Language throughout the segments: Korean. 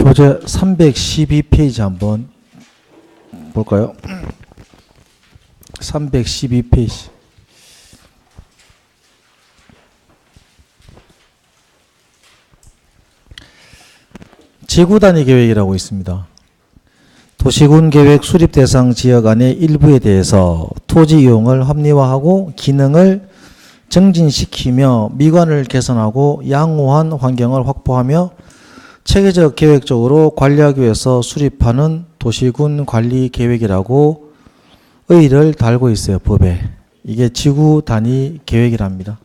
교재 312페이지 한번 볼까요? 312페이지. 지구단위 계획이라고 있습니다. 도시군 계획 수립 대상 지역 안의 일부에 대해서 토지 이용을 합리화하고 기능을 정진시키며 미관을 개선하고 양호한 환경을 확보하며 체계적 계획적으로 관리하기 위해서 수립하는 도시군 관리 계획이라고 의의를 달고 있어요, 법에. 이게 지구 단위 계획이랍니다.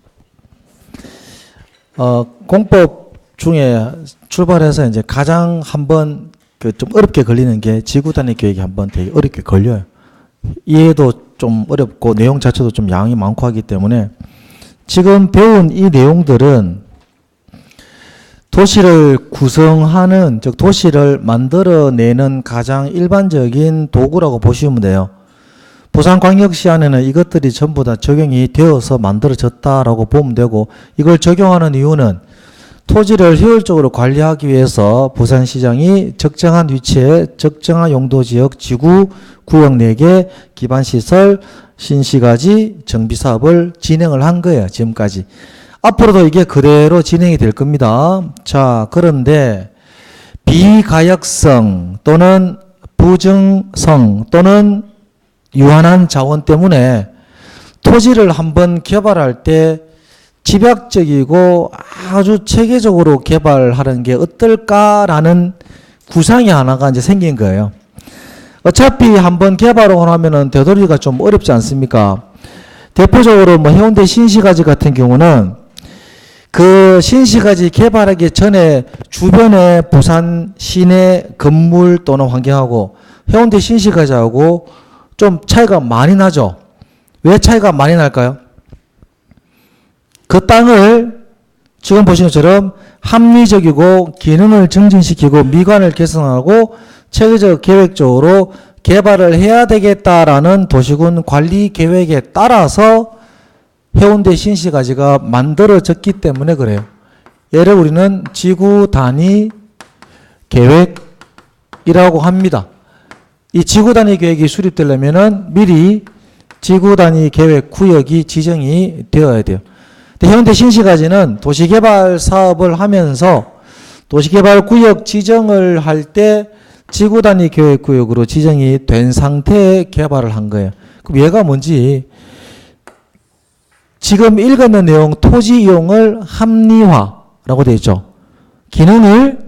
공법 중에 출발해서 이제 가장 한번 좀 어렵게 걸리는 게 지구 단위 계획이 한번 되게 어렵게 걸려요. 이해도 좀 어렵고 내용 자체도 좀 양이 많고 하기 때문에 지금 배운 이 내용들은 도시를 구성하는, 즉 도시를 만들어내는 가장 일반적인 도구라고 보시면 돼요. 부산광역시 안에는 이것들이 전부 다 적용이 되어서 만들어졌다라고 보면 되고, 이걸 적용하는 이유는 토지를 효율적으로 관리하기 위해서 부산시장이 적정한 위치에 적정한 용도지역 지구 구역 4개 기반시설 신시가지 정비사업을 진행을 한 거예요. 지금까지. 앞으로도 이게 그대로 진행이 될 겁니다. 자, 그런데 비가역성 또는 부정성 또는 유한한 자원 때문에 토지를 한번 개발할 때 집약적이고 아주 체계적으로 개발하는 게 어떨까라는 구상이 하나가 이제 생긴 거예요. 어차피 한번 개발하고 나면은 되돌리기가 좀 어렵지 않습니까? 대표적으로 뭐 해운대 신시가지 같은 경우는 그 신시가지 개발하기 전에 주변에 부산 시내 건물 또는 환경하고 해운대 신시가지하고 좀 차이가 많이 나죠. 왜 차이가 많이 날까요? 그 땅을 지금 보시는 것처럼 합리적이고 기능을 증진시키고 미관을 개선하고 체계적 계획적으로 개발을 해야 되겠다라는 도시군 관리 계획에 따라서 해운대 신시가지가 만들어졌기 때문에 그래요. 얘를 우리는 지구 단위 계획이라고 합니다. 이 지구 단위 계획이 수립되려면은 미리 지구 단위 계획 구역이 지정이 되어야 돼요. 해운대 신시가지는 도시개발 사업을 하면서 도시개발 구역 지정을 할 때 지구 단위 계획 구역으로 지정이 된 상태의 개발을 한 거예요. 그럼 얘가 뭔지 지금 읽었는 내용 토지 이용을 합리화라고 되어 있죠. 기능을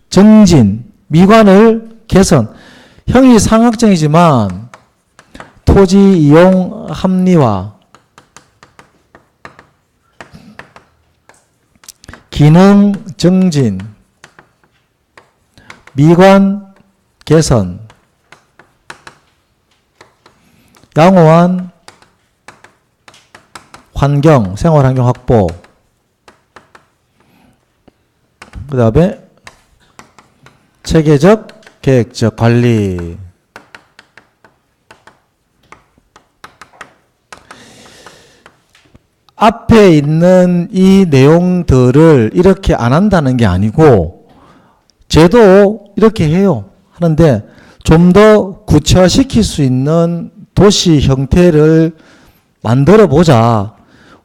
정진, 미관을 개선. 형이 상학정이지만 토지 이용 합리화, 기능 정진, 미관 개선, 양호한 환경, 생활환경 확보, 그 다음에 체계적, 계획적 관리. 앞에 있는 이 내용들을 이렇게 안 한다는 게 아니고 쟤도 이렇게 해요. 하는데 좀 더 구체화시킬 수 있는 도시 형태를 만들어 보자.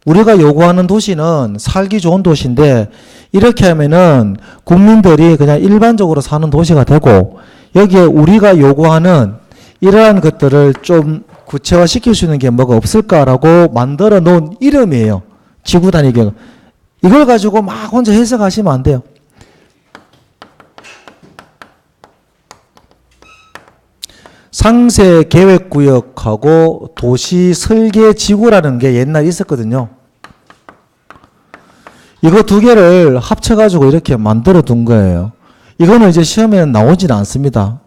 우리가 요구하는 도시는 살기 좋은 도시인데 이렇게 하면은 국민들이 그냥 일반적으로 사는 도시가 되고 여기에 우리가 요구하는 이러한 것들을 좀 구체화시킬 수 있는 게 뭐가 없을까라고 만들어 놓은 이름이에요. 지구 단위 계획. 이걸 가지고 막 혼자 해석하시면 안 돼요. 상세 계획구역하고 도시 설계 지구라는 게 옛날에 있었거든요. 이거 두 개를 합쳐가지고 이렇게 만들어 둔 거예요. 이거는 이제 시험에 나오진 않습니다.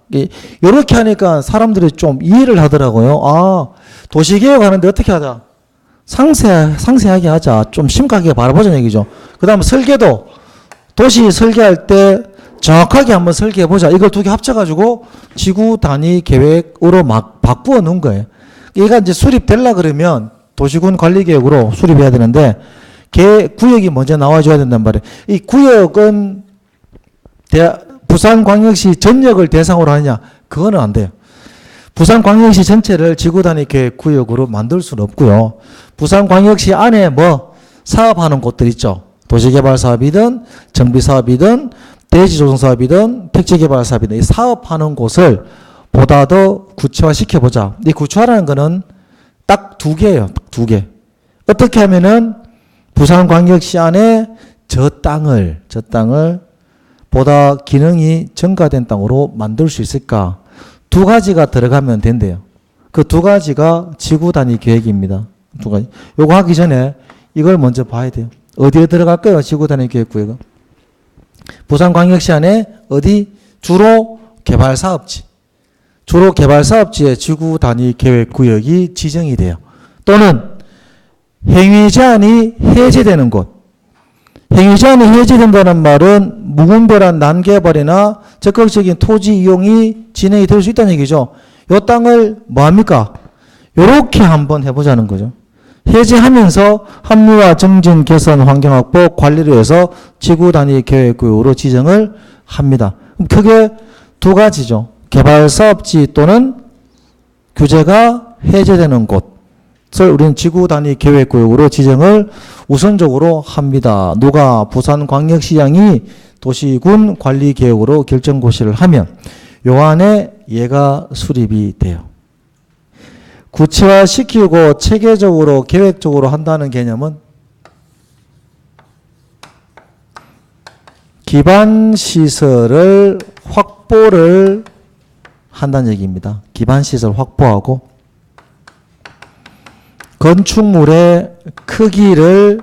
이렇게 하니까 사람들이 좀 이해를 하더라고요. 아, 도시계획 하는데 어떻게 하자? 상세하게 하자. 좀 심각하게 바라보자는 얘기죠. 그 다음에 설계도 도시 설계할 때 정확하게 한번 설계해보자. 이걸 두 개 합쳐가지고 지구 단위 계획으로 막 바꾸어 놓은 거예요. 얘가 이제 수립되려 그러면 도시군 관리계획으로 수립해야 되는데 구역이 먼저 나와줘야 된단 말이에요. 이 구역은 부산광역시 전역을 대상으로 하느냐? 그거는 안 돼요. 부산광역시 전체를 지구단위 계획구역으로 만들 수는 없고요. 부산광역시 안에 뭐 사업하는 곳들 있죠. 도시개발 사업이든 정비사업이든 대지조성사업이든 택지개발 사업이든 이 사업하는 곳을 보다 더 구체화시켜보자. 이 구체화라는 거는 딱 두 개예요. 딱 두 개. 어떻게 하면은 부산광역시 안에 저 땅을 보다 기능이 증가된 땅으로 만들 수 있을까? 두 가지가 들어가면 된대요. 그 두 가지가 지구 단위 계획입니다. 두 가지. 요거 하기 전에 이걸 먼저 봐야 돼요. 어디에 들어갈까요? 지구 단위 계획구역은. 부산광역시 안에 어디? 주로 개발사업지. 주로 개발사업지에 지구 단위 계획구역이 지정이 돼요. 또는 행위 제한이 해제되는 곳. 행위 제한이 해제된다는 말은 무분별한 난개발이나 적극적인 토지 이용이 진행이 될 수 있다는 얘기죠. 이 땅을 뭐합니까? 요렇게 한번 해보자는 거죠. 해제하면서 합리화, 정진, 개선, 환경확보, 관리를 위해서 지구 단위 계획구역으로 지정을 합니다. 그럼 크게 두 가지죠. 개발사업지 또는 규제가 해제되는 곳을 우리는 지구 단위 계획구역으로 지정을 우선적으로 합니다. 누가? 부산광역시장이 도시군 관리계획으로 결정고시를 하면 요 안에 얘가 수립이 돼요. 구체화시키고 체계적으로 계획적으로 한다는 개념은 기반시설을 확보를 한다는 얘기입니다. 기반시설 확보하고 건축물의 크기를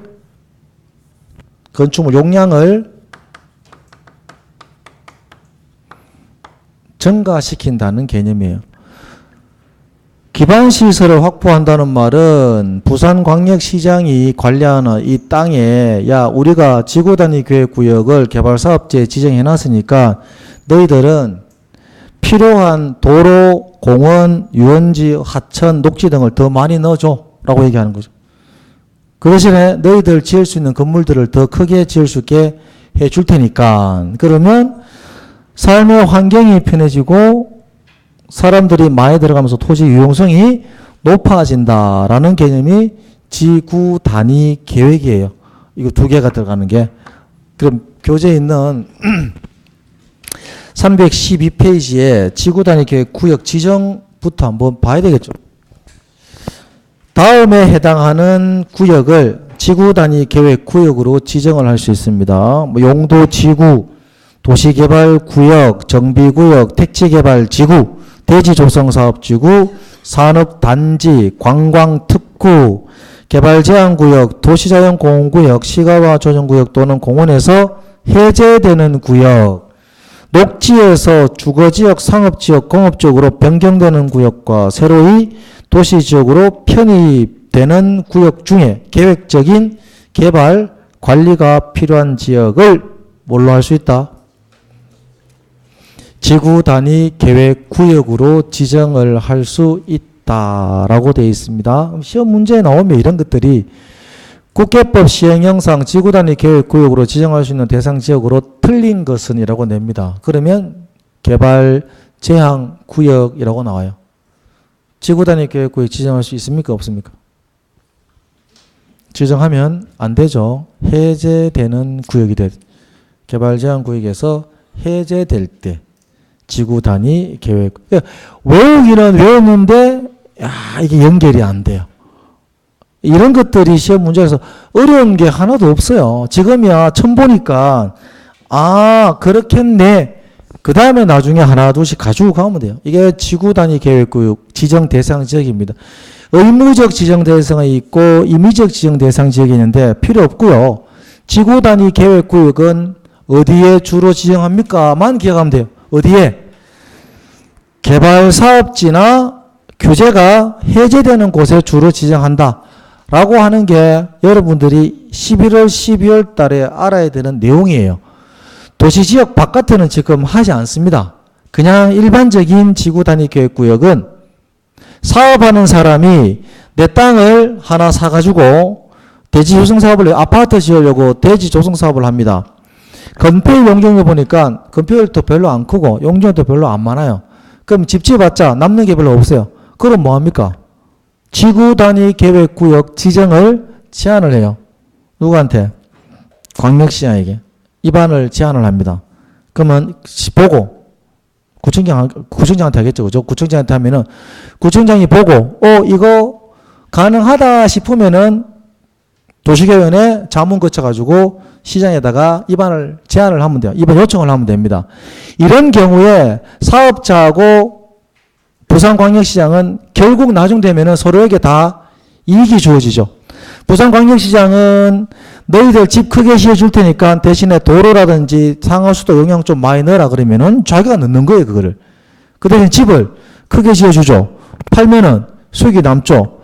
건축물 용량을 증가시킨다는 개념이에요. 기반시설을 확보한다는 말은 부산광역시장이 관리하는 이 땅에 야 우리가 지구단위 계획구역을 개발사업지에 지정해놨으니까 너희들은 필요한 도로, 공원, 유원지, 하천, 녹지 등을 더 많이 넣어줘 라고 얘기하는 거죠. 그 대신에 너희들 지을 수 있는 건물들을 더 크게 지을 수 있게 해줄 테니까 그러면 삶의 환경이 편해지고 사람들이 많이 들어가면서 토지 유용성이 높아진다라는 개념이 지구 단위 계획이에요. 이거 두 개가 들어가는 게. 그럼 교재에 있는 312페이지에 지구 단위 계획 구역 지정부터 한번 봐야 되겠죠. 다음에 해당하는 구역을 지구 단위 계획 구역으로 지정을 할 수 있습니다. 뭐 용도 지구, 도시개발 구역, 정비구역, 택지개발 지구, 대지조성사업지구, 산업단지, 관광특구, 개발제한구역, 도시자연공원구역, 시가와 조정구역 또는 공원에서 해제되는 구역, 녹지에서 주거지역, 상업지역, 공업지역으로 변경되는 구역과 새로이 도시지역으로 편입되는 구역 중에 계획적인 개발, 관리가 필요한 지역을 뭘로 할 수 있다? 지구 단위 계획 구역으로 지정을 할 수 있다라고 되어 있습니다. 시험 문제에 나오면 이런 것들이 국회법 시행령상 지구 단위 계획 구역으로 지정할 수 있는 대상 지역으로 틀린 것은 이라고 냅니다. 그러면 개발 제한 구역이라고 나와요. 지구 단위 계획 구역 지정할 수 있습니까? 없습니까? 지정하면 안 되죠. 해제되는 구역이 돼. 개발 제한 구역에서 해제될 때 지구 단위 계획. 외우기는 외웠는데 이게 연결이 안 돼요. 이런 것들이 시험 문제에서 어려운 게 하나도 없어요. 지금이야 처음 보니까 그렇겠네. 그 다음에 나중에 하나 둘씩 가지고 가면 돼요. 이게 지구 단위 계획구역 지정 대상 지역입니다. 의무적 지정 대상이 있고 임의적 지정 대상 지역이 있는데 필요 없고요. 지구 단위 계획구역은 어디에 주로 지정합니까? 만 기억하면 돼요. 어디에? 개발 사업지나 규제가 해제되는 곳에 주로 지정한다. 라고 하는 게 여러분들이 11월, 12월 달에 알아야 되는 내용이에요. 도시지역 바깥에는 지금 하지 않습니다. 그냥 일반적인 지구 단위 계획구역은 사업하는 사람이 내 땅을 하나 사가지고 대지 조성 사업을 아파트 지으려고 대지 조성 사업을 합니다. 건폐율, 용적률 보니까 건폐율도 별로 안 크고 용적률도 별로 안 많아요. 그럼 집 지어봤자 남는 게 별로 없어요. 그럼 뭐합니까? 지구 단위 계획구역 지정을 제한을 해요. 누구한테? 광역시장에게. 입안을 제한을 합니다. 그러면 보고 구청장한테 하겠죠. 그죠? 구청장한테 하면은 구청장이 보고 이거 가능하다 싶으면은 도시개발원에 자문 거쳐가지고 시장에다가 입안을 제안을 하면 돼요. 입안 요청을 하면 됩니다. 이런 경우에 사업자하고 부산광역시장은 결국 나중 되면은 서로에게 다 이익이 주어지죠. 부산광역시장은 너희들 집 크게 지어줄 테니까 대신에 도로라든지 상하수도 영향 좀 많이 넣어라 그러면은 자기가 넣는 거예요, 그거를. 그 대신 집을 크게 지어주죠. 팔면은 수익이 남죠.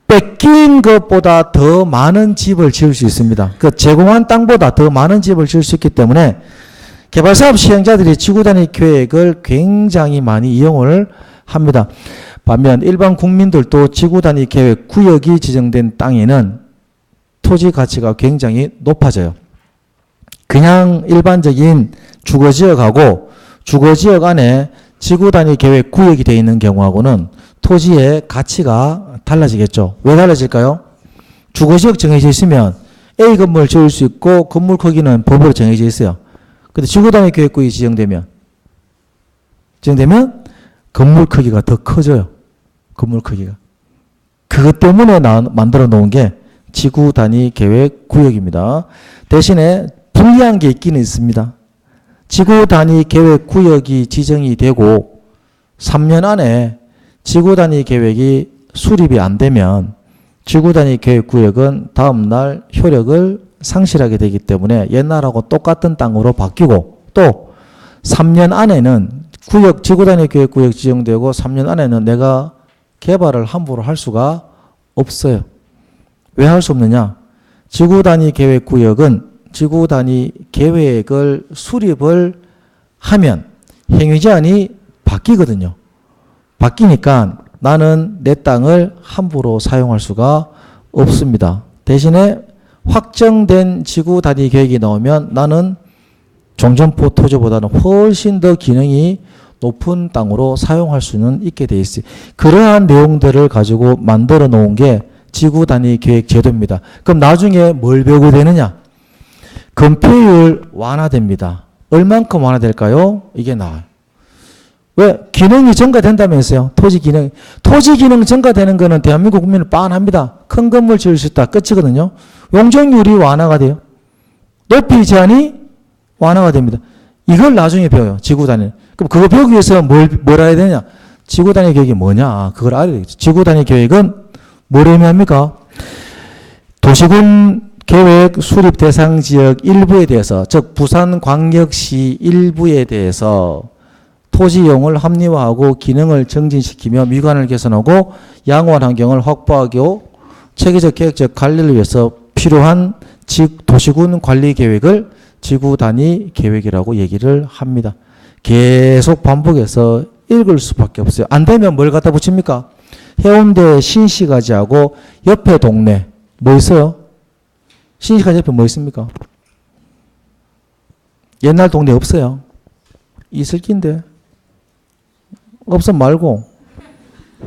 뺏긴 것보다 더 많은 집을 지을 수 있습니다. 그 제공한 땅보다 더 많은 집을 지을 수 있기 때문에 개발사업 시행자들이 지구 단위 계획을 굉장히 많이 이용을 합니다. 반면 일반 국민들도 지구 단위 계획 구역이 지정된 땅에는 토지 가치가 굉장히 높아져요. 그냥 일반적인 주거지역하고 주거지역 안에 지구 단위 계획 구역이 되어 있는 경우하고는 토지의 가치가 달라지겠죠. 왜 달라질까요? 주거지역 정해져 있으면 A 건물 지을 수 있고 건물 크기는 법으로 정해져 있어요. 근데 지구 단위 계획구역이 지정되면 건물 크기가 더 커져요. 건물 크기가. 그것 때문에 만들어 놓은 게 지구 단위 계획 구역입니다. 대신에 불리한 게 있기는 있습니다. 지구 단위 계획 구역이 지정이 되고 3년 안에 지구 단위 계획이 수립이 안 되면 지구 단위 계획 구역은 다음 날 효력을 상실하게 되기 때문에 옛날하고 똑같은 땅으로 바뀌고 또 3년 안에는 지구 단위 계획 구역 지정되고 3년 안에는 내가 개발을 함부로 할 수가 없어요. 왜 할 수 없느냐? 지구 단위 계획 구역은 지구 단위 계획을 수립을 하면 행위 제한이 바뀌거든요. 바뀌니까 나는 내 땅을 함부로 사용할 수가 없습니다. 대신에 확정된 지구 단위 계획이 나오면 나는 종전포 토지보다는 훨씬 더 기능이 높은 땅으로 사용할 수는 있게 돼 있어요. 그러한 내용들을 가지고 만들어 놓은 게 지구 단위 계획 제도입니다. 그럼 나중에 뭘 배우게 되느냐? 건폐율 완화됩니다. 얼만큼 완화될까요? 이게 나와요. 왜? 기능이 증가된다면서요. 토지 기능 증가되는 거는 대한민국 국민은 빤합니다. 큰 건물 지을 수 있다. 끝이거든요. 용적률이 완화가 돼요. 높이 제한이 완화가 됩니다. 이걸 나중에 배워요. 지구 단위. 그럼 그거 배우기 위해서 뭘 알아야 되냐? 지구 단위 계획이 뭐냐? 그걸 알아야 되겠죠. 지구 단위 계획은 뭘 의미합니까? 도시군 계획 수립 대상 지역 일부에 대해서, 즉 부산광역시 일부에 대해서 토지 이용을 합리화하고 기능을 증진시키며 미관을 개선하고 양호한 환경을 확보하고 체계적 계획적 관리를 위해서 필요한 도시군 관리 계획을 지구 단위 계획이라고 얘기를 합니다. 계속 반복해서 읽을 수밖에 없어요. 안 되면 뭘 갖다 붙입니까? 해운대 신시가지하고 옆에 동네 뭐 있어요? 신시가지 옆에 뭐 있습니까? 옛날 동네 없어요. 있을 낀데. 없어 말고.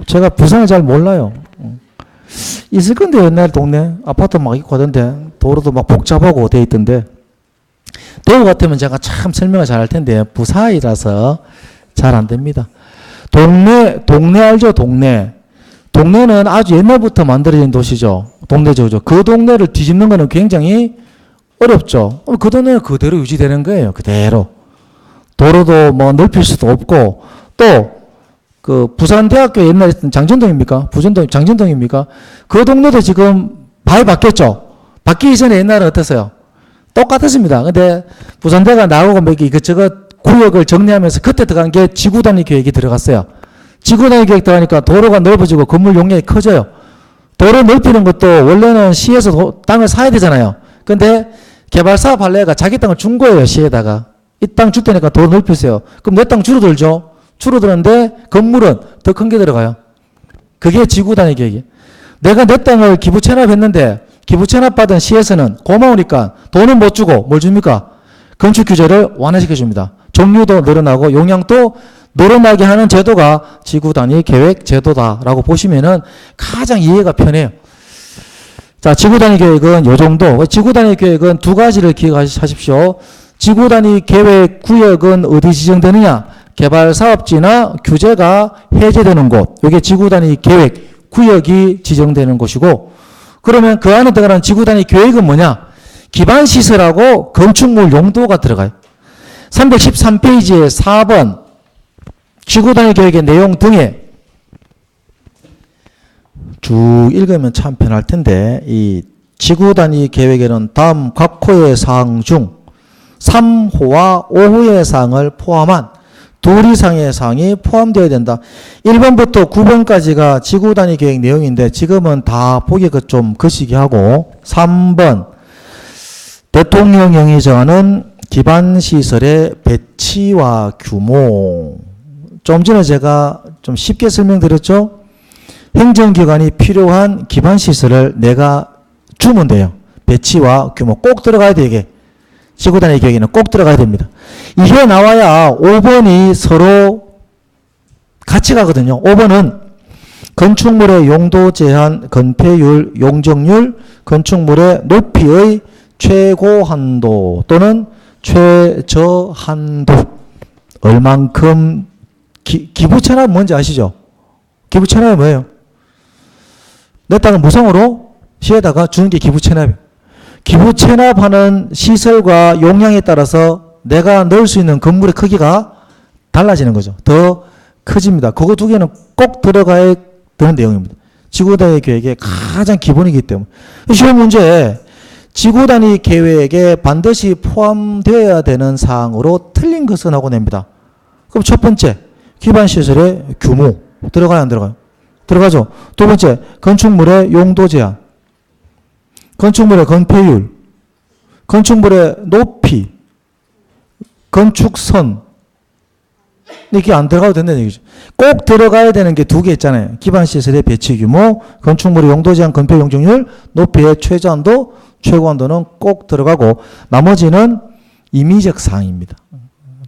제가 부산을 잘 몰라요. 있을 건데 옛날 동네 아파트 막 있고 하던데 도로도 막 복잡하고 돼 있던데 도로 같으면 제가 참 설명을 잘할 텐데 부사이라서 잘 안 됩니다. 동네 알죠? 동네는 아주 옛날부터 만들어진 도시죠. 동네죠. 그 동네를 뒤집는 거는 굉장히 어렵죠. 그 동네는 그대로 유지되는 거예요. 그대로. 도로도 뭐 넓힐 수도 없고 또 그 부산대학교 옛날에 있던 장전동입니까? 장전동입니까? 그 동네도 지금 많이 바뀌었죠. 바뀌기 전에 옛날은 어땠어요? 똑같았습니다. 근데 부산대가 나오고 몇 개 이것저것 구역을 정리하면서 그때 들어간 게 지구 단위 계획이 들어갔어요. 지구 단위 계획 들어가니까 도로가 넓어지고 건물 용량이 커져요. 도로 넓히는 것도 원래는 시에서 땅을 사야 되잖아요. 근데 개발사업 할래가 자기 땅을 준 거예요. 시에다가. 이 땅 줄 테니까 도로 넓히세요. 그럼 내 땅 줄어들죠. 줄어드는데 건물은 더 큰 게 들어가요. 그게 지구 단위 계획이에요. 내가 내 땅을 기부 체납했는데 기부 체납받은 시에서는 고마우니까 돈은 못 주고 뭘 줍니까? 건축 규제를 완화시켜 줍니다. 종류도 늘어나고 용량도 늘어나게 하는 제도가 지구 단위 계획 제도다라고 보시면은 가장 이해가 편해요. 자, 지구 단위 계획은 요 정도. 지구 단위 계획은 두 가지를 기억하십시오. 지구 단위 계획 구역은 어디 지정되느냐? 개발 사업지나 규제가 해제되는 곳. 이게 지구 단위 계획 구역이 지정되는 곳이고, 그러면 그 안에 들어가는 지구 단위 계획은 뭐냐? 기반 시설하고 건축물 용도가 들어가요. 313페이지에 4번 지구 단위 계획의 내용 등에 쭉 읽으면 참 편할 텐데, 이 지구 단위 계획에는 다음 각 호의 사항 중 3호와 5호의 사항을 포함한 2 이상의 사항이 포함되어야 된다. 1번부터 9번까지가 지구 단위 계획 내용인데 지금은 다 보기가 좀 거시기 하고, 3번 대통령령이 정하는 기반 시설의 배치와 규모. 좀 전에 제가 좀 쉽게 설명드렸죠? 행정기관이 필요한 기반 시설을 내가 주면 돼요. 배치와 규모 꼭 들어가야 돼, 이게. 지구 단위 계획에는 꼭 들어가야 됩니다. 이게 나와야 5번이 서로 같이 가거든요. 5번은 건축물의 용도 제한, 건폐율, 용적률, 건축물의 높이의 최고 한도 또는 최저 한도. 얼만큼 기부 체납 뭔지 아시죠? 기부 체납이 뭐예요? 내 땅을 무상으로 시에다가 주는 게 기부 체납이에요. 기부 체납하는 시설과 용량에 따라서 내가 넣을 수 있는 건물의 크기가 달라지는 거죠. 더 커집니다. 그거 두 개는 꼭 들어가야 되는 내용입니다. 지구 단위 계획의 가장 기본이기 때문에. 시험 문제에 지구 단위 계획에 반드시 포함되어야 되는 사항으로 틀린 것은 하고 냅니다. 그럼 첫 번째, 기반 시설의 규모. 들어가요, 안 들어가요? 들어가죠. 두 번째, 건축물의 용도 제한. 건축물의 건폐율, 건축물의 높이, 건축선. 이게 안 들어가도 된다는 얘기죠. 꼭 들어가야 되는 게 두 개 있잖아요. 기반 시설의 배치 규모, 건축물의 용도 제한, 건폐 용적률, 높이의 최저한도, 최고한도는 꼭 들어가고, 나머지는 임의적 사항입니다.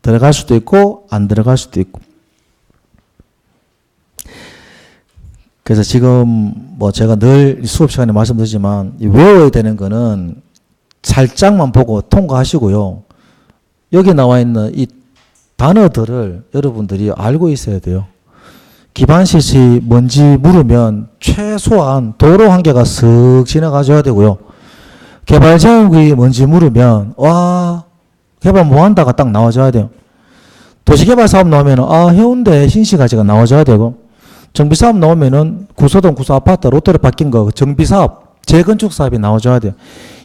들어갈 수도 있고 안 들어갈 수도 있고. 그래서 지금 뭐 제가 늘 수업 시간에 말씀드리지만 외워야 되는 거는 살짝만 보고 통과하시고요. 여기 나와 있는 이 단어들을 여러분들이 알고 있어야 돼요. 기반시설이 뭔지 물으면 최소한 도로 한 개가 쓱 지나가줘야 되고요. 개발자용구역이 뭔지 물으면 와 개발 뭐 한다가 딱 나와줘야 돼요. 도시개발 사업 나오면 해운대 신시가지가 나와줘야 되고, 정비사업 나오면은 구소동 구소아파트 롯데로 바뀐 거 정비사업 재건축 사업이 나와줘야 돼요.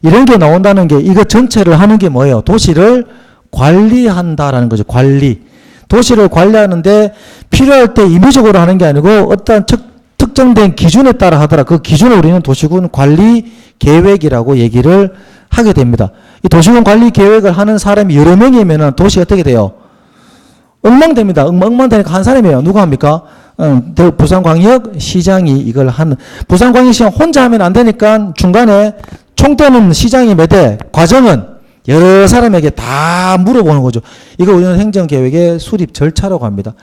이런 게 나온다는 게 이거 전체를 하는 게 뭐예요? 도시를 관리한다라는 거죠. 관리. 도시를 관리하는데 필요할 때 임의적으로 하는 게 아니고 어떤 특정된 기준에 따라 하더라. 그 기준을 우리는 도시군 관리 계획이라고 얘기를 하게 됩니다. 이 도시군 관리 계획을 하는 사람이 여러 명이면은 도시 어떻게 돼요? 엉망됩니다. 엉망되니까 한 사람이에요. 누가 합니까? 부산광역 시장이 이걸 하는. 부산광역 시장 혼자 하면 안 되니까 중간에 총대는 시장이 몇 대, 과정은 여러 사람에게 다 물어보는 거죠. 이거 우리는 행정계획의 수립 절차라고 합니다.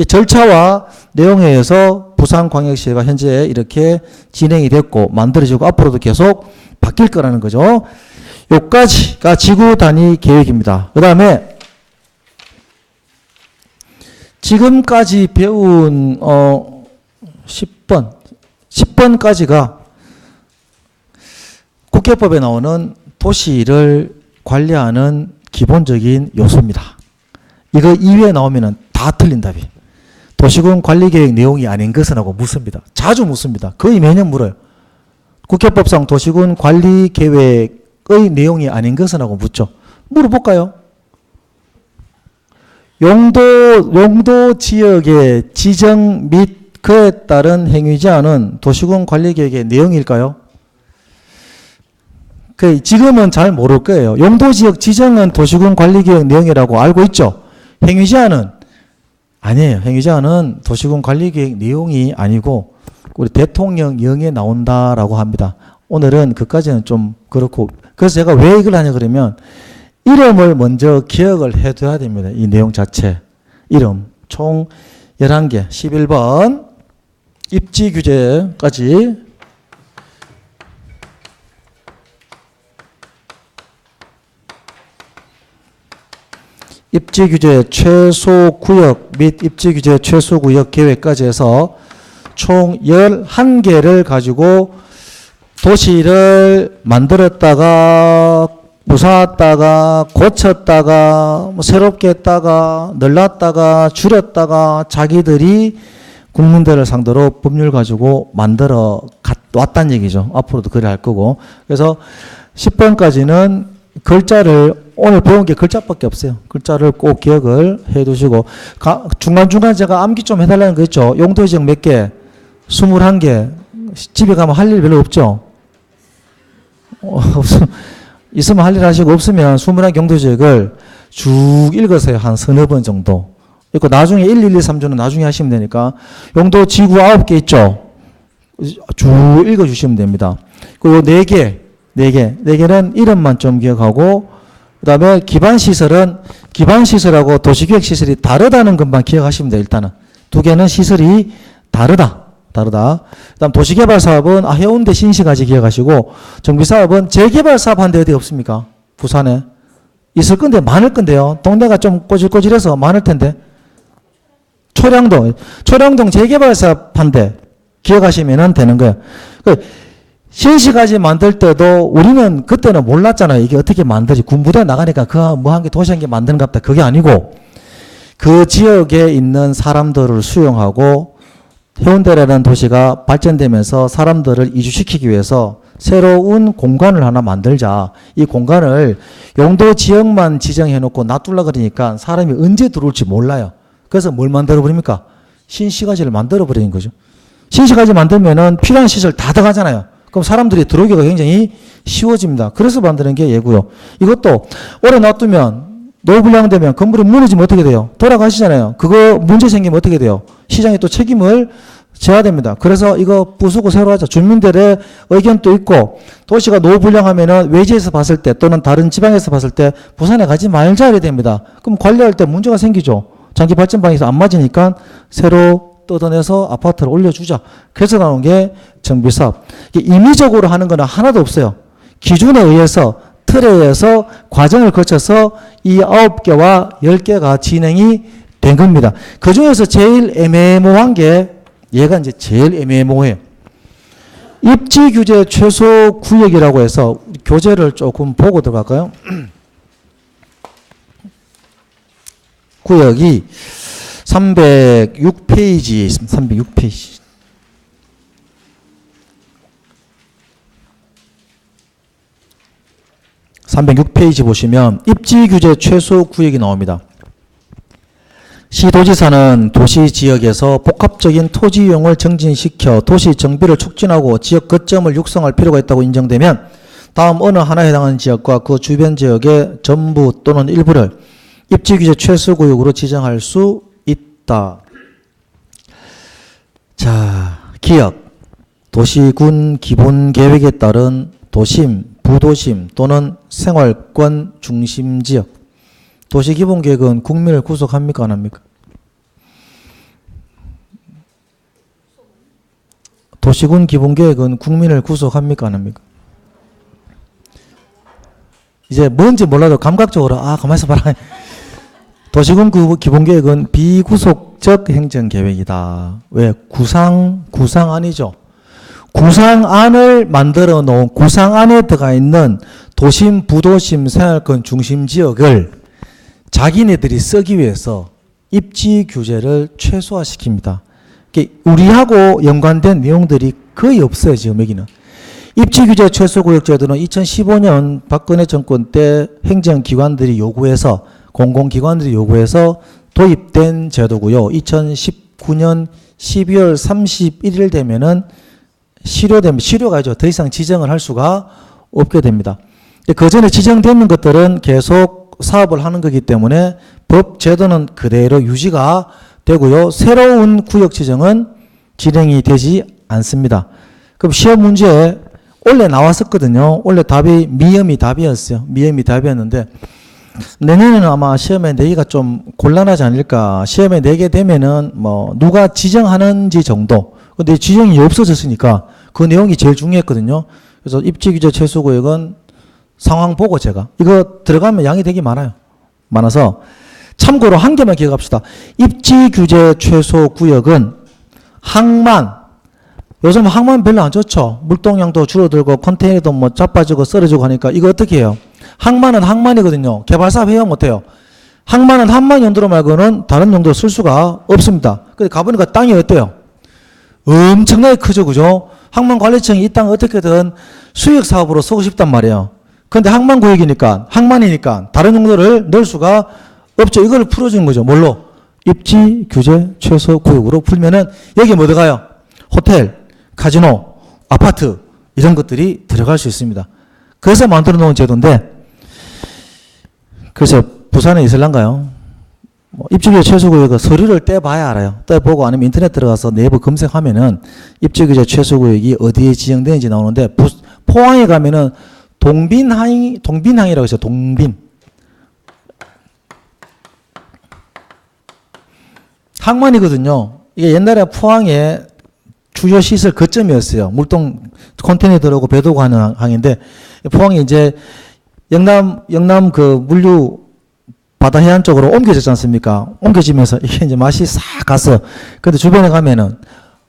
절차와 내용에 의해서 부산광역시가 현재 이렇게 진행이 됐고 만들어지고 앞으로도 계속 바뀔 거라는 거죠. 여기까지가 지구 단위 계획입니다. 그 다음에 지금까지 배운 10번까지가 국회법에 나오는 도시를 관리하는 기본적인 요소입니다. 이거 이외에 나오면 다 틀린 답이. 도시군 관리계획 내용이 아닌 것은 하고 묻습니다. 자주 묻습니다. 거의 매년 물어요. 국회법상 도시군 관리계획의 내용이 아닌 것은 하고 묻죠. 물어볼까요? 용도 지역의 지정 및 그에 따른 행위 제한은 도시군 관리계획의 내용일까요? 지금은 잘 모를 거예요. 용도지역 지정은 도시군 관리계획 내용이라고 알고 있죠. 행위 제한은 아니에요. 행위 제한은 도시군 관리계획 내용이 아니고 우리 대통령령에 나온다라고 합니다. 오늘은 그까지는 좀 그렇고, 그래서 제가 왜 이걸 하냐 그러면 이름을 먼저 기억을 해둬야 됩니다. 이 내용 자체. 이름. 총 11개. 11번. 입지 규제까지. 입지 규제 최소 구역 및 입지 규제 최소 구역 계획까지 해서 총 11개를 가지고 도시를 만들었다가 부사했다가 고쳤다가 뭐 새롭게 했다가 늘렸다가 줄였다가 자기들이 국민들을 상대로 법률 가지고 만들어 왔다는 얘기죠. 앞으로도 그래 할 거고. 그래서 10번까지는 글자를 오늘 배운 게 글자밖에 없어요. 글자를 꼭 기억을 해 두시고 중간중간 제가 암기 좀 해달라는 거 있죠. 용도 지역 몇 개? 21개. 집에 가면 할 일 별로 없죠. 있으면 할 일 하시고 없으면 21개 용도 지역을 쭉 읽으세요. 한 서너 번 정도. 그리고 나중에 1, 2, 3주는 나중에 하시면 되니까 용도 지구 9개 있죠. 쭉 읽어주시면 됩니다. 그리고 4개는 이름만 좀 기억하고 그 다음에 기반시설은 기반시설하고 도시계획시설이 다르다는 것만 기억하시면 돼요. 일단은 2개는 시설이 다르다. 그 다음 도시개발사업은 해운대 신시까지 기억하시고 정비사업은 재개발사업 한 데 어디 없습니까? 부산에 있을 건데 많을 건데요. 동네가 좀 꼬질꼬질해서 많을 텐데 초량동 재개발사업 한 대 기억하시면 되는 거예요. 신시까지 만들 때도 우리는 그때는 몰랐잖아요. 이게 어떻게 만들지. 군부대 나가니까 그 뭐 한 게 도시 한 개 만드는 것 같다. 그게 아니고 그 지역에 있는 사람들을 수용하고 해운대라는 도시가 발전되면서 사람들을 이주시키기 위해서 새로운 공간을 하나 만들자. 이 공간을 용도 지역만 지정해 놓고 놔둘라 그러니까 사람이 언제 들어올지 몰라요. 그래서 뭘 만들어 버립니까? 신시가지를 만들어 버리는 거죠. 신시가지 만들면은 필요한 시설 다 들어가잖아요. 그럼 사람들이 들어오기가 굉장히 쉬워집니다. 그래서 만드는 게 예고요. 이것도 오래 놔두면 노후불량되면 건물이 무너지면 어떻게 돼요? 돌아가시잖아요. 그거 문제 생기면 어떻게 돼요? 시장이 또 책임을 져야 됩니다. 그래서 이거 부수고 새로 하자. 주민들의 의견도 있고 도시가 노후불량하면은 외지에서 봤을 때 또는 다른 지방에서 봤을 때 부산에 가지 말자 이래야 됩니다. 그럼 관리할 때 문제가 생기죠. 장기 발전방에서 안 맞으니까 새로 뜯어내서 아파트를 올려주자. 그래서 나온 게 정비사업. 임의적으로 하는 거는 하나도 없어요. 기준에 의해서 틀에 의해서 과정을 거쳐서 이 9개와 10개가 진행이 된 겁니다. 그 중에서 제일 애매모호한 게 얘가 이제 제일 애매모호해요. 입지 규제 최소 구역이라고 해서 교재를 조금 보고 들어갈까요? 구역이 306페이지에 있습니다. 306페이지. (306페이지) 보시면 입지 규제 최소 구역이 나옵니다. 시도지사는 도시 지역에서 복합적인 토지 이용을 정진시켜 도시 정비를 촉진하고 지역 거점을 육성할 필요가 있다고 인정되면 다음 어느 하나에 해당하는 지역과 그 주변 지역의 전부 또는 일부를 입지 규제 최소 구역으로 지정할 수 있다. 자, 기역, 도시군 기본계획에 따른 도심, 부도심 또는 생활권 중심지역. 도시기본계획은 국민을 구속합니까? 안 합니까? 도시군 기본계획은 국민을 구속합니까? 안 합니까? 이제 뭔지 몰라도 감각적으로 가만히 있어봐라. 도시군 기본계획은 비구속적 행정계획이다. 왜? 구상안이죠. 구상안을 만들어 놓은 구상안에 들어가 있는 도심, 부도심, 생활권 중심 지역을 자기네들이 쓰기 위해서 입지 규제를 최소화시킵니다. 우리하고 연관된 내용들이 거의 없어요. 지금 여기는. 입지 규제 최소구역제도는 2015년 박근혜 정권 때 행정기관들이 요구해서 공공기관들이 요구해서 도입된 제도고요. 2019년 12월 31일 되면은 실효가 이죠. 더 이상 지정을 할 수가 없게 됩니다. 그 전에 지정되는 것들은 계속 사업을 하는 거기 때문에 법 제도는 그대로 유지가 되고요. 새로운 구역 지정은 진행이 되지 않습니다. 그럼 시험 문제에 원래 나왔었거든요. 원래 답이 미음이 답이었어요. 미음이 답이었는데 내년에는 아마 시험에 내기가 좀 곤란하지 않을까. 시험에 내게 되면은 뭐 누가 지정하는지 정도. 근데 지정이 없어졌으니까 그 내용이 제일 중요했거든요. 그래서 입지규제 최소구역은 상황 보고 제가 이거 들어가면 양이 되게 많아서 참고로 한 개만 기억합시다. 입지규제 최소구역은 항만, 요즘 항만 별로 안 좋죠. 물동량도 줄어들고 컨테이너도 뭐 자빠지고 썰어지고 하니까 이거 어떻게 해요? 항만은 항만이거든요. 개발사업 해요 못해요? 항만은 항만 용도로 말고는 다른 용도로 쓸 수가 없습니다. 근데 가보니까 땅이 어때요? 엄청나게 크죠, 그죠? 항만관리청이 이 땅 어떻게든 수익사업으로 쓰고 싶단 말이에요. 근데 항만구역이니까, 항만이니까 다른 용도를 넣을 수가 없죠. 이걸 풀어주는 거죠. 뭘로? 입지규제 최소구역으로 풀면은 여기 뭐 들어가요? 호텔, 카지노, 아파트 이런 것들이 들어갈 수 있습니다. 그래서 만들어 놓은 제도인데, 그래서 부산에 있을란가요? 뭐 입지규제 최소구역은 서류를 떼봐야 알아요. 떼보고 아니면 인터넷 들어가서 내부 검색하면은 입지규제 최소구역이 어디에 지정되는지 나오는데, 포항에 가면은 동빈항이라고 있어요. 동빈. 항만이거든요. 이게 옛날에 포항에 주요 시설 거점이었어요. 물동 컨테이너 들어오고 배도 가는 항인데, 포항이 이제 영남 그 물류 바다 해안 쪽으로 옮겨졌지 않습니까? 옮겨지면서 이게 이제 맛이 싹 갔어. 근데 주변에 가면은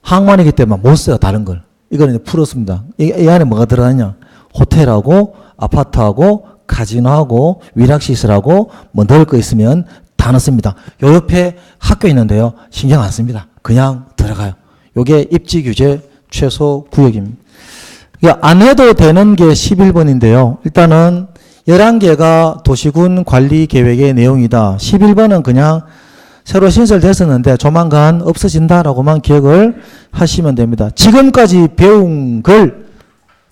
항만이기 때문에 못 써요, 다른 걸. 이거는 이제 풀었습니다. 이 안에 뭐가 들어가냐? 호텔하고, 아파트하고, 카지노하고, 위락시설하고, 뭐 넣을 거 있으면 다 넣습니다. 요 옆에 학교 있는데요. 신경 안 씁니다. 그냥 들어가요. 요게 입지규제 최소구역입니다. 안 해도 되는 게 11번인데요. 일단은 11개가 도시군 관리 계획의 내용이다. 11번은 그냥 새로 신설됐었는데 조만간 없어진다라고만 기억을 하시면 됩니다. 지금까지 배운 걸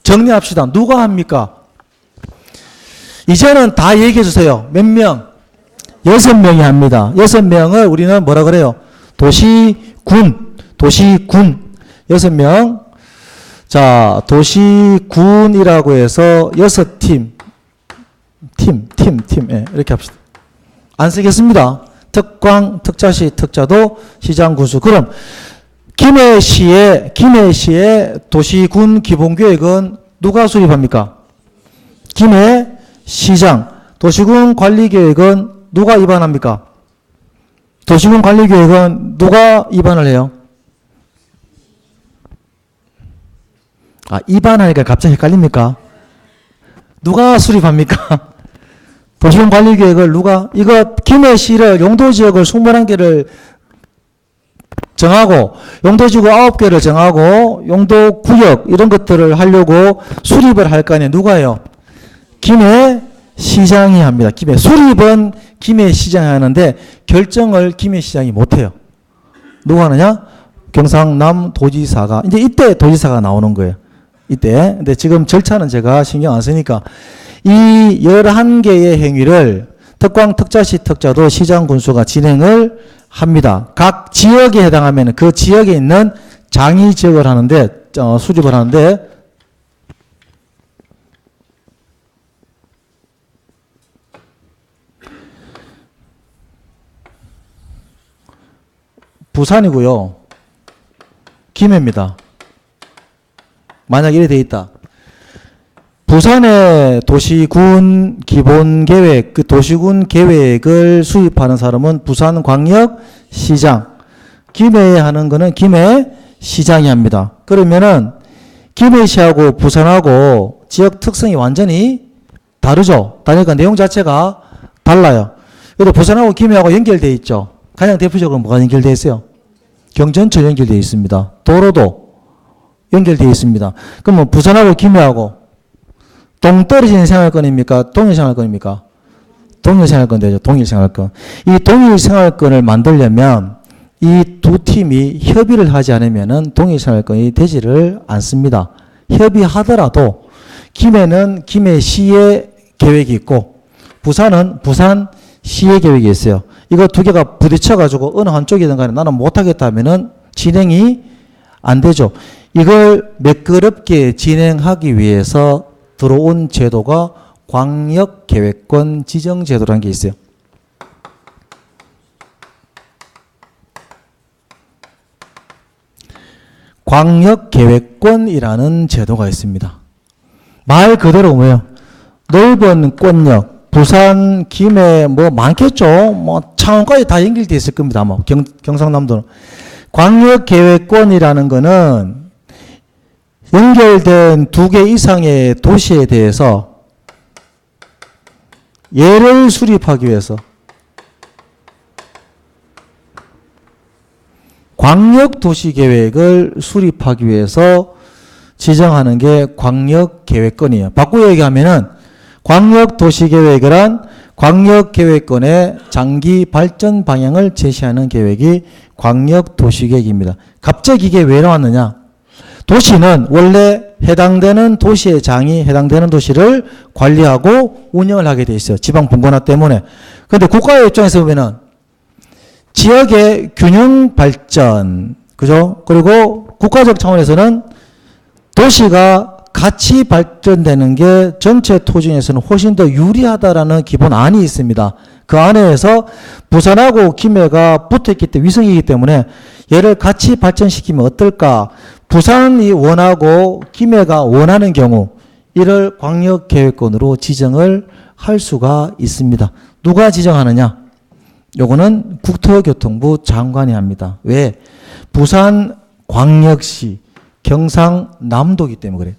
정리합시다. 누가 합니까? 이제는 다 얘기해 주세요. 몇 명? 6명이 합니다. 6명을 우리는 뭐라 그래요? 도시군. 6명. 자, 도시군이라고 해서 6팀. 예, 이렇게 합시다. 안 쓰겠습니다. 특광, 특자시, 특자도, 시장, 군수. 그럼 김해시의 도시군 기본계획은 누가 수립합니까? 김해시장. 도시군 관리계획은 누가 입안합니까? 도시군 관리계획은 누가 입안을 해요? 아, 입안하니까 갑자기 헷갈립니까? 누가 수립합니까? 도시군 관리계획을 누가, 이거 김해시를 용도지역을 21개를 정하고, 용도지구 9개를 정하고, 용도구역 이런 것들을 하려고 수립을 할 거 아니에요. 누가 해요? 김해시장이 합니다. 수립은 김해시장이 하는데 결정을 김해시장이 못해요. 누가 하느냐? 경상남 도지사가. 이제 이때 도지사가 나오는 거예요. 이때. 근데 지금 절차는 제가 신경 안 쓰니까 이 11개의 행위를 특광, 특자시, 특자도 시장, 군수가 진행을 합니다. 각 지역에 해당하면 그 지역에 있는 장이 지역을 하는데, 수집을 하는데, 부산이고요. 김해입니다. 만약 이래 돼 있다. 부산의 도시군 기본계획, 그 도시군 계획을 수립하는 사람은 부산광역시장. 김해에 하는 거는 김해시장이 합니다. 그러면은 김해시하고 부산하고 지역 특성이 완전히 다르죠. 다르니까 내용 자체가 달라요. 그래도 부산하고 김해하고 연결되어 있죠. 가장 대표적으로 뭐가 연결되어 있어요? 경전철 연결되어 있습니다. 도로도 연결되어 있습니다. 그러면 부산하고 김해하고 동떨어지는 생활권입니까? 동일생활권입니까? 동일생활권 되죠. 동일생활권. 이 동일생활권을 만들려면 이 두 팀이 협의를 하지 않으면 동일생활권이 되지를 않습니다. 협의하더라도 김해는 김해시의 계획이 있고 부산은 부산시의 계획이 있어요. 이거 두 개가 부딪혀가지고 어느 한쪽이든 간에 나는 못하겠다 하면은 진행이 안 되죠. 이걸 매끄럽게 진행하기 위해서 들어온 제도가 광역계획권 지정제도라는 게 있어요. 광역계획권이라는 제도가 있습니다. 말 그대로 뭐예요? 넓은 권역, 부산, 김해 뭐 많겠죠. 뭐 창원까지 다 연결되어 있을 겁니다. 아마 경상남도는. 광역계획권이라는 거는 연결된 2개 이상의 도시에 대해서 예를 수립하기 위해서 광역도시계획을 수립하기 위해서 지정하는 게 광역계획권이에요. 바꾸어 얘기하면은 광역도시계획이란 광역계획권의 장기 발전 방향을 제시하는 계획이 광역도시계획입니다. 갑자기 이게 왜 나왔느냐? 도시는 원래 해당되는 도시의 장이 해당되는 도시를 관리하고 운영을 하게 돼 있어요. 지방 분권화 때문에. 그런데 국가의 입장에서 보면은 지역의 균형 발전, 그죠? 그리고 국가적 차원에서는 도시가 같이 발전되는 게 전체 토지에서는 훨씬 더 유리하다라는 기본 안이 있습니다. 그 안에서 부산하고 김해가 붙어있기 때문에 위성이기 때문에 얘를 같이 발전시키면 어떨까? 부산이 원하고 김해가 원하는 경우 이를 광역계획권으로 지정을 할 수가 있습니다. 누가 지정하느냐? 요거는 국토교통부 장관이 합니다. 왜? 부산광역시 경상남도이기 때문에 그래요.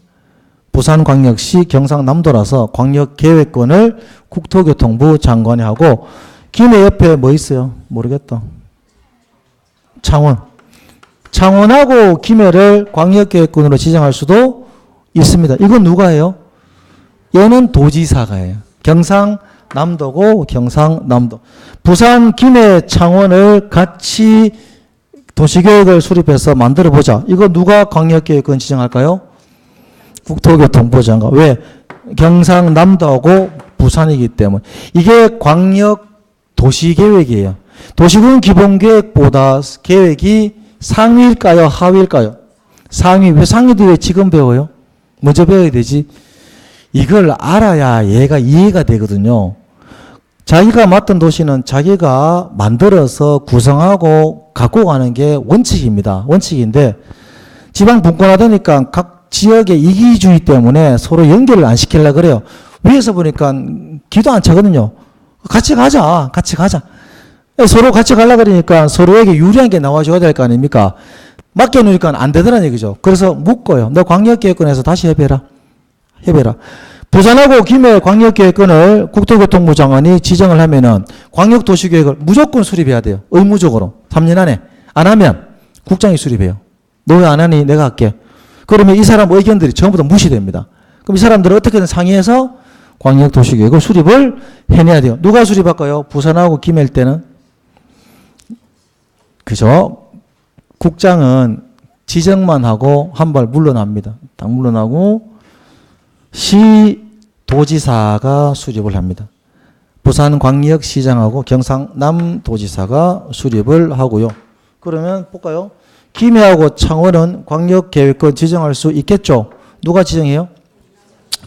부산광역시 경상남도라서 광역계획권을 국토교통부 장관이 하고 김해 옆에 뭐 있어요? 모르겠다. 창원. 창원하고 김해를 광역계획권으로 지정할 수도 있습니다. 이건 누가 해요? 얘는 도지사가 해요. 경상남도고 경상남도. 부산, 김해, 창원을 같이 도시계획을 수립해서 만들어보자. 이거 누가 광역계획권 지정할까요? 국토교통부 장관. 왜? 경상남도하고 부산이기 때문에. 이게 광역도시계획이에요. 도시군 기본계획보다 계획이 상위일까요? 하위일까요? 상위. 왜 상위도 왜 지금 배워요? 먼저 배워야 되지. 이걸 알아야 얘가 이해가 되거든요. 자기가 맡은 도시는 자기가 만들어서 구성하고 갖고 가는 게 원칙입니다. 원칙인데 지방 분권화되니까 각 지역의 이기주의 때문에 서로 연결을 안 시키려고 그래요. 위에서 보니까 기도 안 차거든요. 같이 가자. 같이 가자. 서로 같이 가려고 그러니까 서로에게 유리한 게 나와줘야 될 거 아닙니까? 맡겨놓으니까 안 되더라는 얘기죠. 그래서 묶어요. 너 광역계획권에서 다시 해배라. 해배라. 부산하고 김해 광역계획권을 국토교통부 장관이 지정을 하면은 광역도시계획을 무조건 수립해야 돼요. 의무적으로. 3년 안에. 안 하면 국장이 수립해요. 너 왜 안 하니? 내가 할게. 그러면 이 사람 의견들이 전부 다 무시됩니다. 그럼 이 사람들은 어떻게든 상의해서 광역도시계획을 수립을 해내야 돼요. 누가 수립할까요? 부산하고 김해일 때는. 그죠? 국장은 지정만 하고 한 발 물러납니다. 딱 물러나고 시도지사가 수립을 합니다. 부산광역시장하고 경상남도지사가 수립을 하고요. 그러면 볼까요? 김해하고 창원은 광역계획권 지정할 수 있겠죠? 누가 지정해요?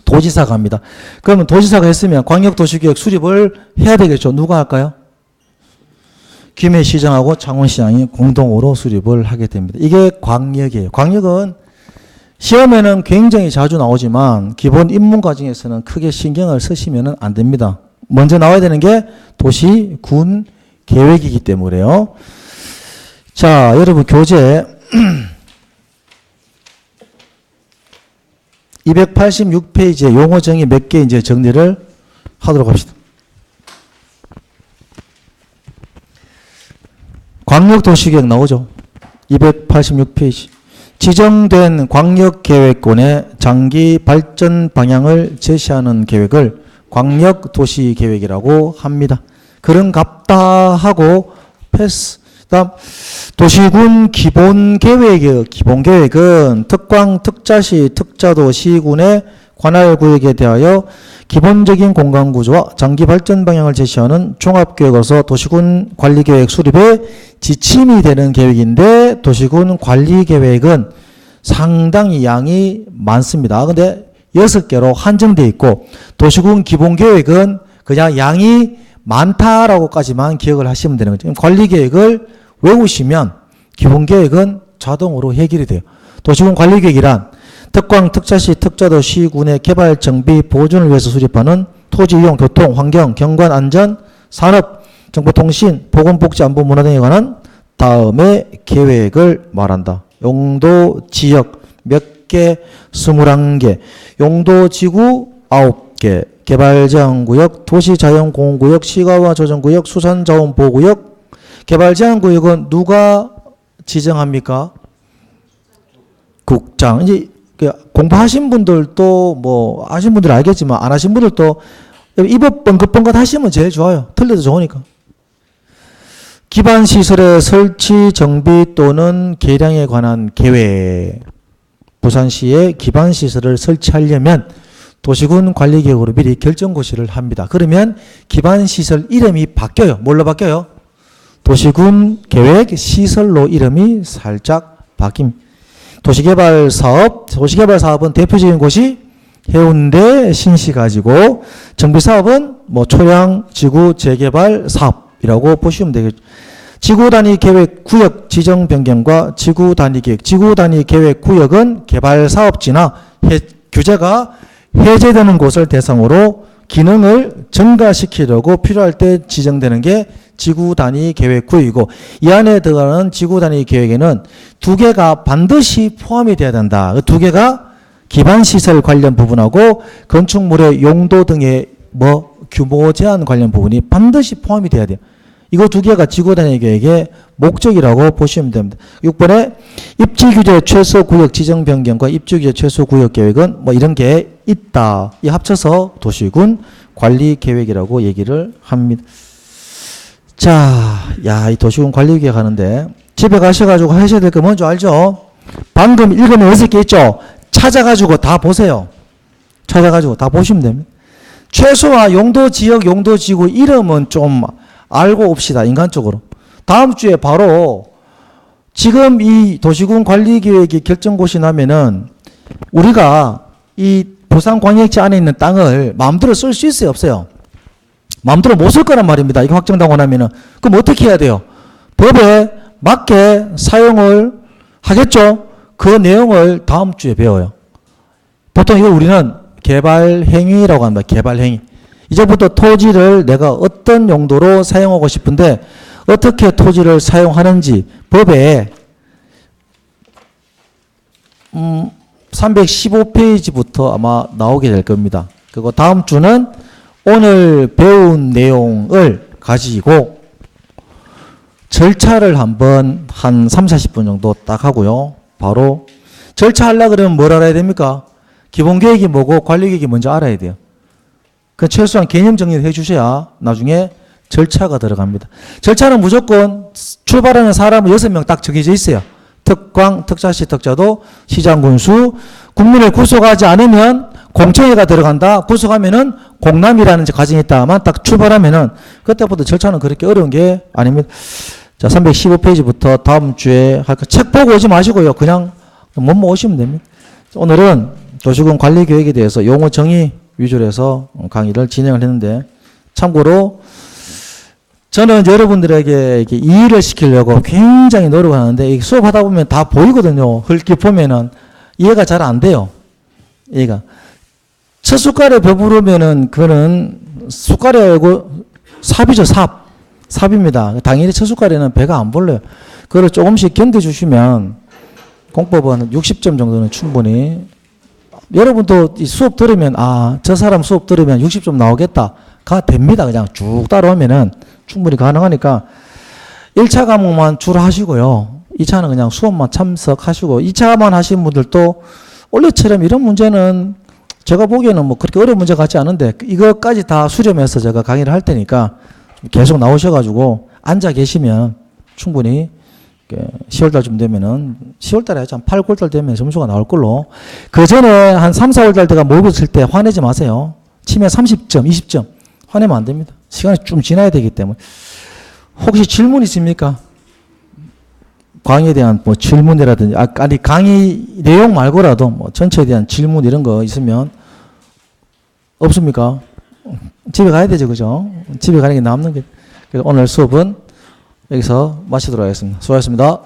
도지사가 합니다. 그러면 도지사가 했으면 광역도시계획 수립을 해야 되겠죠? 누가 할까요? 김해시장하고 창원시장이 공동으로 수립을 하게 됩니다. 이게 광역이에요. 광역은 시험에는 굉장히 자주 나오지만 기본 입문 과정에서는 크게 신경을 쓰시면 안 됩니다. 먼저 나와야 되는 게 도시, 군 계획이기 때문에요. 자, 여러분 교재 286페이지에 용어 정의 몇 개 이제 정리를 하도록 합시다. 광역도시계획 나오죠. 286페이지. 지정된 광역계획권의 장기 발전 방향을 제시하는 계획을 광역도시계획이라고 합니다. 그런 갑다 하고 패스. 다음 도시군 기본계획이에요. 기본계획은 특광, 특자시, 특자도, 시군의 관할구역에 대하여 기본적인 공간구조와 장기 발전 방향을 제시하는 종합계획으로서 도시군 관리계획 수립에 지침이 되는 계획인데 도시군 관리계획은 상당히 양이 많습니다. 근데 6개로 한정되어 있고 도시군 기본계획은 그냥 양이 많다라고까지만 기억을 하시면 되는 거죠. 관리계획을 외우시면 기본계획은 자동으로 해결이 돼요. 도시군 관리계획이란 특광, 특자시, 특자도시, 군의 개발, 정비, 보존을 위해서 수립하는 토지 이용, 교통, 환경, 경관, 안전, 산업, 정보통신, 보건복지안보, 문화 등에 관한 다음의 계획을 말한다. 용도, 지역 몇 개? 21개. 용도, 지구 9개. 개발제한구역, 도시자연공원구역, 시가와 조정구역, 수산자원보호구역. 개발제한구역은 누가 지정합니까? 국장. 이제 공부하신 분들도 뭐 아신 분들은 알겠지만 안 하신 분들도 이법 번긋번긋 하시면 제일 좋아요. 틀려도 좋으니까. 기반시설의 설치, 정비 또는 개량에 관한 계획. 부산시에 기반시설을 설치하려면 도시군 관리계획으로 미리 결정고시를 합니다. 그러면 기반시설 이름이 바뀌어요. 뭘로 바뀌어요? 도시군 계획 시설로 이름이 살짝 바뀝니다. 도시개발사업은 대표적인 곳이 해운대, 신시가지고 정비사업은 뭐 초량, 지구, 재개발 사업이라고 보시면 되겠죠. 지구단위 계획 구역 지정 변경과 지구단위 계획, 지구단위 계획 구역은 개발사업지나 규제가 해제되는 곳을 대상으로 기능을 증가시키려고 필요할 때 지정되는 게 지구단위 계획 구역이고, 이 안에 들어가는 지구단위 계획에는 두 개가 반드시 포함이 돼야 된다. 그 두 개가 기반시설 관련 부분하고 건축물의 용도 등의 규모 제한 관련 부분이 반드시 포함이 돼야 돼요. 이거 두 개가 지구단위 계획의 목적이라고 보시면 됩니다. 6번에 입지규제 최소구역 지정 변경과 입지규제 최소구역 계획은 뭐 이런 게 있다. 이 합쳐서 도시군 관리계획이라고 얘기를 합니다. 자, 이 도시군 관리계획 하는데 집에 가셔가지고 하셔야 될 거 뭔지 알죠? 방금 읽으면 6개 있죠? 찾아가지고 다 보세요. 찾아가지고 다 보시면 됩니다. 최소화 용도 지역, 용도 지구 이름은 좀 알고 옵시다. 인간적으로. 다음 주에 바로 지금 이 도시군 관리계획이 결정고시 나면은 우리가 이 부산광역시 안에 있는 땅을 마음대로 쓸 수 있어요? 없어요? 마음대로 못 쓸 거란 말입니다. 이거 확정되고 나면은. 그럼 어떻게 해야 돼요? 법에 맞게 사용을 하겠죠? 그 내용을 다음 주에 배워요. 보통 이걸 우리는 개발행위라고 합니다. 개발행위. 이제부터 토지를 내가 어떤 용도로 사용하고 싶은데 어떻게 토지를 사용하는지 법에 315페이지부터 아마 나오게 될 겁니다. 그리고 다음 주는 오늘 배운 내용을 가지고 절차를 한번 한 3, 40분 정도 딱 하고요. 바로 절차하려고 그러면 뭘 알아야 됩니까? 기본계획이 뭐고 관리계획이 뭔지 알아야 돼요. 그 최소한 개념 정리를 해주셔야 나중에 절차가 들어갑니다. 절차는 무조건 출발하는 사람은 6명 딱 정해져 있어요. 특광, 특자시, 특자도, 시장군수. 국민을 구속하지 않으면 공청회가 들어간다. 구속하면은 공람이라는 과정이 있다만 딱 출발하면은 그때부터 절차는 그렇게 어려운 게 아닙니다. 자, 315페이지부터 다음 주에 할까. 책 보고 오지 마시고요. 그냥 몸만 오시면 됩니다. 오늘은 도시군 관리계획에 대해서 용어 정의 위주로 해서 강의를 진행을 했는데, 참고로 저는 여러분들에게 이렇게 이해를 시키려고 굉장히 노력을 하는데 수업하다 보면 다 보이거든요. 흙기 보면은 이해가 잘 안 돼요. 얘가 첫 숟갈에 배부르면은 그거는 숟갈이고 삽이죠. 삽입니다. 당연히 첫 숟갈에는 배가 안 불러요. 그걸 조금씩 견뎌주시면 공법은 60점 정도는 충분히, 여러분도 이 수업 들으면 저 사람 수업 들으면 60점 나오겠다가 됩니다. 그냥 쭉 따라오면은 충분히 가능하니까 1차 과목만 주로 하시고요. 2차는 그냥 수업만 참석하시고, 2차만 하신 분들도 원래처럼 이런 문제는 제가 보기에는 뭐 그렇게 어려운 문제 같지 않은데 이것까지 다 수렴해서 제가 강의를 할 테니까 계속 나오셔가지고 앉아 계시면 충분히 10월달쯤 되면은 10월달에 하지 한 8, 9월달 되면 점수가 나올 걸로. 그 전에 한 3, 4월달 때가 모의고사 때 화내지 마세요. 치면 30점, 20점 화내면 안 됩니다. 시간이 좀 지나야 되기 때문에. 혹시 질문 있습니까? 강의에 대한 뭐 질문이라든지 아니 강의 내용 말고라도 뭐 전체에 대한 질문 이런 거 있으면 없습니까? 집에 가야 되죠, 그죠? 집에 가는 게 남는 게. 그래서 오늘 수업은 여기서 마치도록 하겠습니다. 수고하셨습니다.